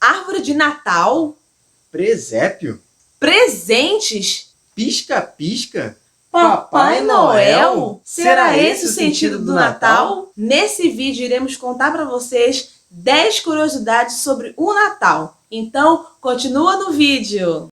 Árvore de Natal? Presépio? Presentes? Pisca-pisca? Papai Noel? Será esse o sentido do Natal? Nesse vídeo iremos contar para vocês 10 curiosidades sobre o Natal. Então, continua no vídeo!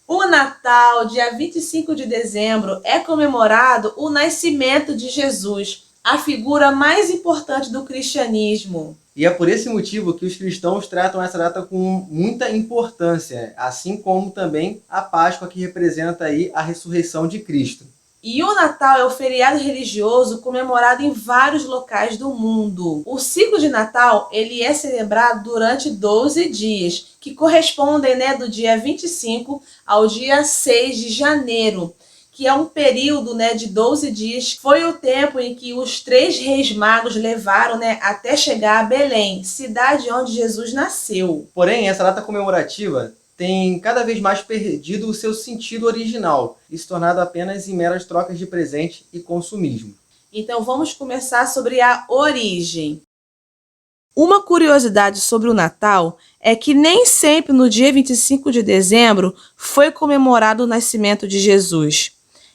O Natal, dia 25 de dezembro, é comemorado o nascimento de Jesus, a figura mais importante do cristianismo. E é por esse motivo que os cristãos tratam essa data com muita importância, assim como também a Páscoa, que representa aí a ressurreição de Cristo. E o Natal é o feriado religioso comemorado em vários locais do mundo. O ciclo de Natal ele é celebrado durante 12 dias, que correspondem do dia 25 ao dia 6 de janeiro, que é um período de 12 dias. Foi o tempo em que os 3 reis magos levaram até chegar a Belém, cidade onde Jesus nasceu. Porém, essa data comemorativa tem cada vez mais perdido o seu sentido original e se tornado apenas em meras trocas de presente e consumismo. Então vamos começar sobre a origem. Uma curiosidade sobre o Natal é que nem sempre no dia 25 de dezembro foi comemorado o nascimento de Jesus.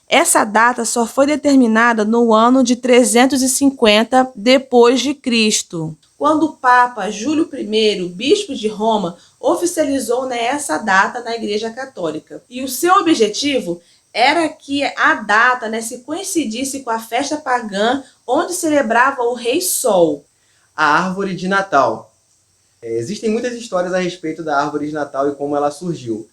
Essa data só foi determinada no ano de 350 depois de Cristo, quando o Papa Júlio I, bispo de Roma, oficializou essa data na Igreja Católica. E o seu objetivo era que a data se coincidisse com a festa pagã onde celebrava o Rei Sol. A árvore de Natal. Existem muitas histórias a respeito da árvore de Natal e como ela surgiu.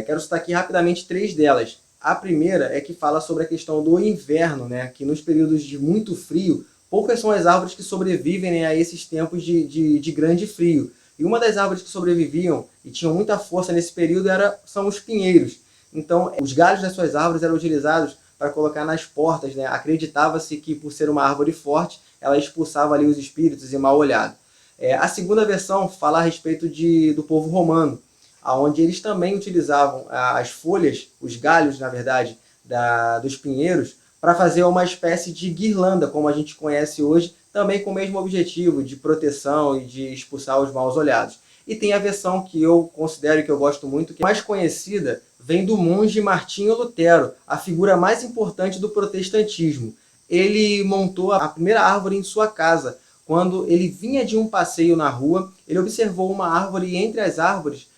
Quero citar aqui rapidamente 3 delas. A primeira é que fala sobre a questão do inverno, que nos períodos de muito frio, poucas são as árvores que sobrevivem a esses tempos de grande frio. E uma das árvores que sobreviviam e tinham muita força nesse período são os pinheiros. Então, os galhos das suas árvores eram utilizados para colocar nas portas. Acreditava-se que, por ser uma árvore forte, ela expulsava ali os espíritos e mal-olhado. A segunda versão fala a respeito do povo romano, onde eles também utilizavam as folhas, os galhos, na verdade, dos pinheiros, para fazer uma espécie de guirlanda, como a gente conhece hoje, também com o mesmo objetivo de proteção e de expulsar os maus olhados. E tem a versão que eu considero e que eu gosto muito, que é mais conhecida, vem do monge Martinho Lutero, a figura mais importante do protestantismo. Ele montou a primeira árvore em sua casa. Quando ele vinha de um passeio na rua, ele observou uma árvore e entre as árvores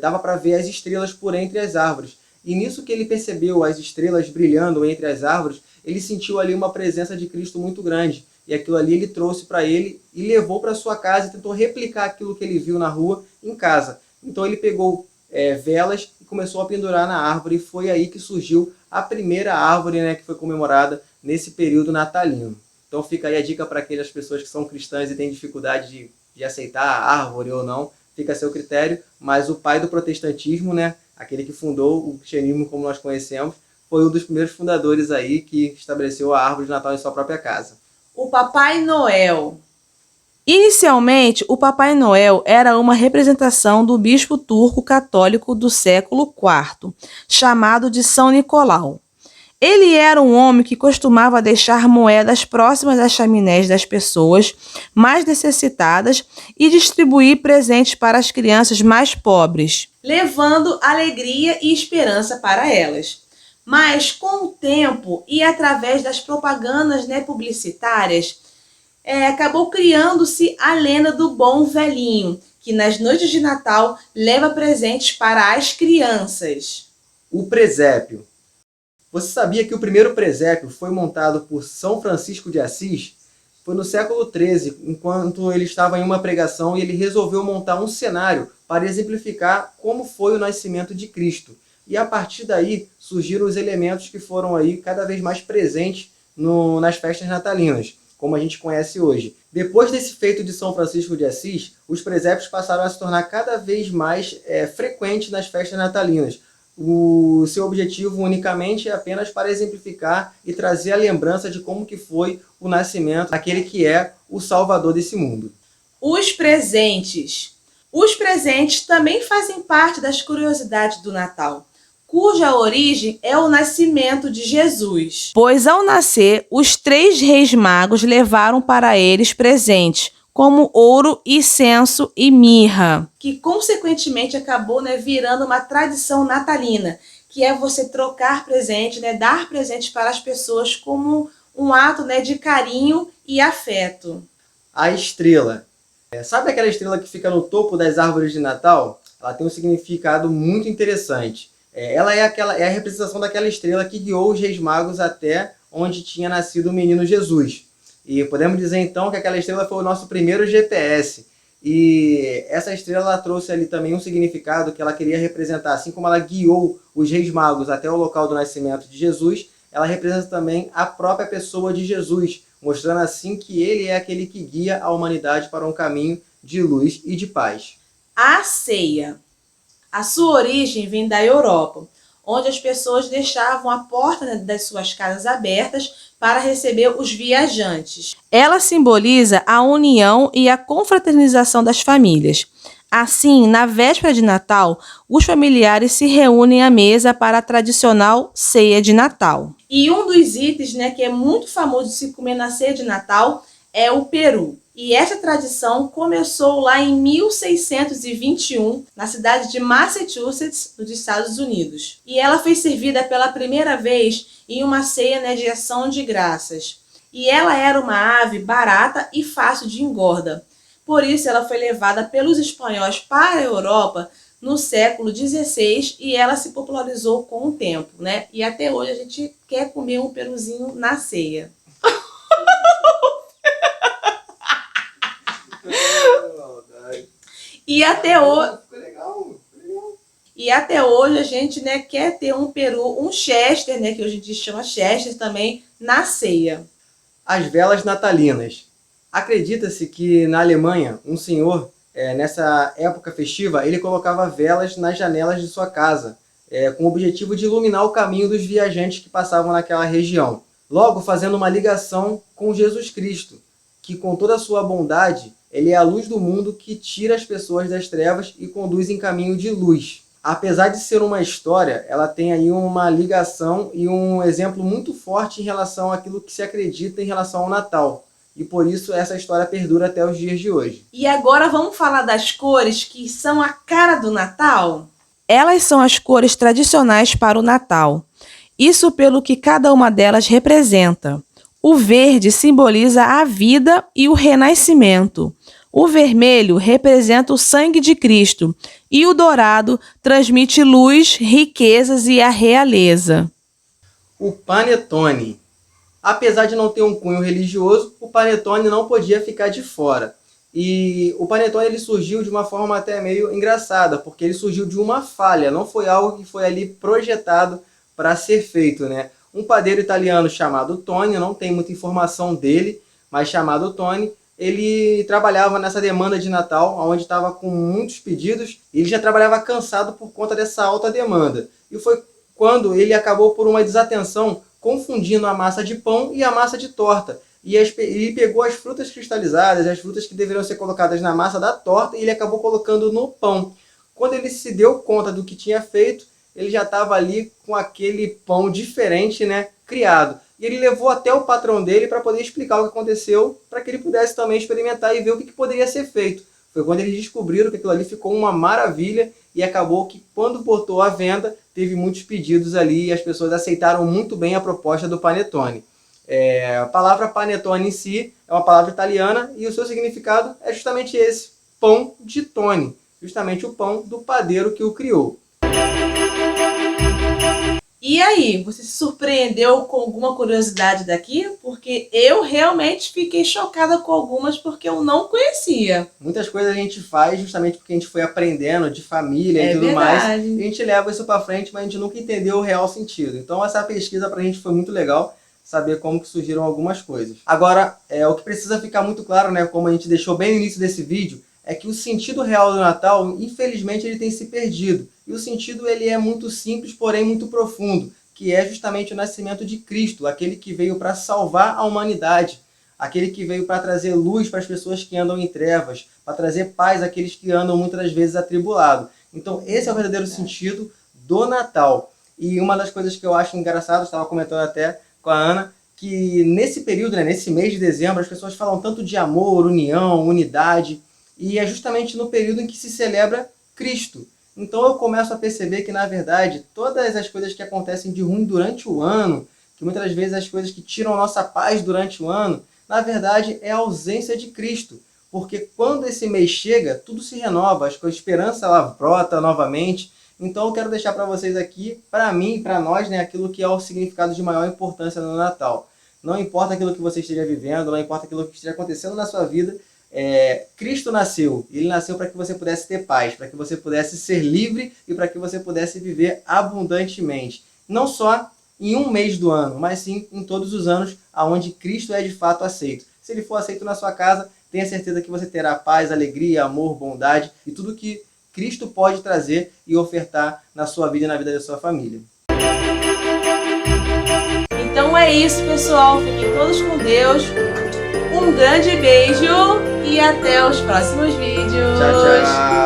dava para ver as estrelas por entre as árvores. E nisso que ele percebeu as estrelas brilhando entre as árvores, ele sentiu ali uma presença de Cristo muito grande. E aquilo ali ele trouxe para ele e levou para sua casa e tentou replicar aquilo que ele viu na rua em casa. Então ele pegou velas e começou a pendurar na árvore. E foi aí que surgiu a primeira árvore que foi comemorada nesse período natalino. Então fica aí a dica para aquelas pessoas que são cristãs e têm dificuldade de aceitar a árvore ou não. Fica a seu critério, mas o pai do protestantismo, aquele que fundou o cristianismo como nós conhecemos, foi um dos primeiros fundadores aí que estabeleceu a árvore de Natal em sua própria casa. O Papai Noel. Inicialmente, o Papai Noel era uma representação do bispo turco católico do século IV, chamado de São Nicolau. Ele era um homem que costumava deixar moedas próximas às chaminés das pessoas mais necessitadas e distribuir presentes para as crianças mais pobres, levando alegria e esperança para elas. Mas, com o tempo e através das propagandas publicitárias, acabou criando-se a lenda do bom velhinho, que nas noites de Natal leva presentes para as crianças. O presépio. Você sabia que o primeiro presépio foi montado por São Francisco de Assis? Foi no século XIII, enquanto ele estava em uma pregação e ele resolveu montar um cenário para exemplificar como foi o nascimento de Cristo. E a partir daí surgiram os elementos que foram aí cada vez mais presentes nas festas natalinas, como a gente conhece hoje. Depois desse feito de São Francisco de Assis, os presépios passaram a se tornar cada vez mais frequentes nas festas natalinas. O seu objetivo unicamente é apenas para exemplificar e trazer a lembrança de como que foi o nascimento daquele que é o Salvador desse mundo. Os presentes. Os presentes também fazem parte das curiosidades do Natal. cuja origem é o nascimento de Jesus. Pois ao nascer, os 3 reis magos levaram para eles presentes, como ouro, incenso e mirra, que consequentemente acabou, virando uma tradição natalina, que é você trocar presente, dar presentes para as pessoas como um ato, de carinho e afeto. A estrela. Sabe aquela estrela que fica no topo das árvores de Natal? Ela tem um significado muito interessante. Ela é a representação daquela estrela que guiou os reis magos até onde tinha nascido o menino Jesus. E podemos dizer então que aquela estrela foi o nosso primeiro GPS. E essa estrela trouxe ali também um significado que ela queria representar, assim como ela guiou os reis magos até o local do nascimento de Jesus, ela representa também a própria pessoa de Jesus, mostrando assim que ele é aquele que guia a humanidade para um caminho de luz e de paz. A ceia. A sua origem vem da Europa, onde as pessoas deixavam a porta das suas casas abertas para receber os viajantes. Ela simboliza a união e a confraternização das famílias. Assim, na véspera de Natal, os familiares se reúnem à mesa para a tradicional ceia de Natal. E um dos itens, que é muito famoso de se comer na ceia de Natal é o peru. E essa tradição começou lá em 1621, na cidade de Massachusetts, nos Estados Unidos. E ela foi servida pela primeira vez em uma ceia, de ação de graças. E ela era uma ave barata e fácil de engorda. Por isso ela foi levada pelos espanhóis para a Europa no século XVI e ela se popularizou com o tempo, E até hoje a gente quer comer um peruzinho na ceia. E até hoje a gente, quer ter um peru, um chester, que hoje a gente chama chester também, na ceia. As velas natalinas. Acredita-se que na Alemanha, um senhor, nessa época festiva, ele colocava velas nas janelas de sua casa, com o objetivo de iluminar o caminho dos viajantes que passavam naquela região. Logo, fazendo uma ligação com Jesus Cristo, que com toda a sua bondade, ele é a luz do mundo que tira as pessoas das trevas e conduz em caminho de luz. Apesar de ser uma história, ela tem aí uma ligação e um exemplo muito forte em relação àquilo que se acredita em relação ao Natal. E por isso essa história perdura até os dias de hoje. E agora vamos falar das cores que são a cara do Natal? Elas são as cores tradicionais para o Natal. Isso pelo que cada uma delas representa. O verde simboliza a vida e o renascimento. O vermelho representa o sangue de Cristo e o dourado transmite luz, riquezas e a realeza. O panetone. Apesar de não ter um cunho religioso, o panetone não podia ficar de fora. E o panetone ele surgiu de uma forma até meio engraçada, porque ele surgiu de uma falha, não foi algo que foi ali projetado para ser feito, Um padeiro italiano chamado Tony, não tem muita informação dele, mas chamado Tony, ele trabalhava nessa demanda de Natal, onde estava com muitos pedidos, e ele já trabalhava cansado por conta dessa alta demanda. E foi quando ele acabou por uma desatenção, confundindo a massa de pão e a massa de torta. E ele pegou as frutas cristalizadas, as frutas que deveriam ser colocadas na massa da torta, e ele acabou colocando no pão. Quando ele se deu conta do que tinha feito, ele já estava ali com aquele pão diferente, criado. E ele levou até o patrão dele para poder explicar o que aconteceu, para que ele pudesse também experimentar e ver o que poderia ser feito. Foi quando eles descobriram que aquilo ali ficou uma maravilha e acabou que quando botou à venda, teve muitos pedidos ali e as pessoas aceitaram muito bem a proposta do panetone. A palavra panetone em si é uma palavra italiana e o seu significado é justamente esse, pão de tone, justamente o pão do padeiro que o criou. E aí, você se surpreendeu com alguma curiosidade daqui? Porque eu realmente fiquei chocada com algumas porque eu não conhecia. Muitas coisas a gente faz justamente porque a gente foi aprendendo de família e tudo mais. E a gente leva isso para frente, mas a gente nunca entendeu o real sentido. Então essa pesquisa pra gente foi muito legal, saber como que surgiram algumas coisas. Agora, o que precisa ficar muito claro, como a gente deixou bem no início desse vídeo, é que o sentido real do Natal, infelizmente, ele tem se perdido. E o sentido ele é muito simples, porém muito profundo, que é justamente o nascimento de Cristo, aquele que veio para salvar a humanidade, aquele que veio para trazer luz para as pessoas que andam em trevas, para trazer paz àqueles que andam muitas das vezes atribulados. Então esse é o verdadeiro sentido do Natal. E uma das coisas que eu acho engraçado, estava comentando até com a Ana, que nesse período, né, nesse mês de dezembro, as pessoas falam tanto de amor, união, unidade, e é justamente no período em que se celebra Cristo. Então eu começo a perceber que, na verdade, todas as coisas que acontecem de ruim durante o ano, que muitas das vezes as coisas que tiram a nossa paz durante o ano, na verdade é a ausência de Cristo. Porque quando esse mês chega, tudo se renova, a esperança ela brota novamente. Então eu quero deixar para vocês aqui, para mim e para nós, né, aquilo que é o significado de maior importância no Natal. Não importa aquilo que você esteja vivendo, não importa aquilo que esteja acontecendo na sua vida, Cristo nasceu. Ele nasceu para que você pudesse ter paz, para que você pudesse ser livre e para que você pudesse viver abundantemente. Não só em um mês do ano, mas sim em todos os anos onde Cristo é de fato aceito. Se ele for aceito na sua casa, tenha certeza que você terá paz, alegria, amor, bondade e tudo que Cristo pode trazer e ofertar na sua vida e na vida da sua família. Então é isso, pessoal. Fiquem todos com Deus. Um grande beijo e até os próximos vídeos. Tchau, tchau.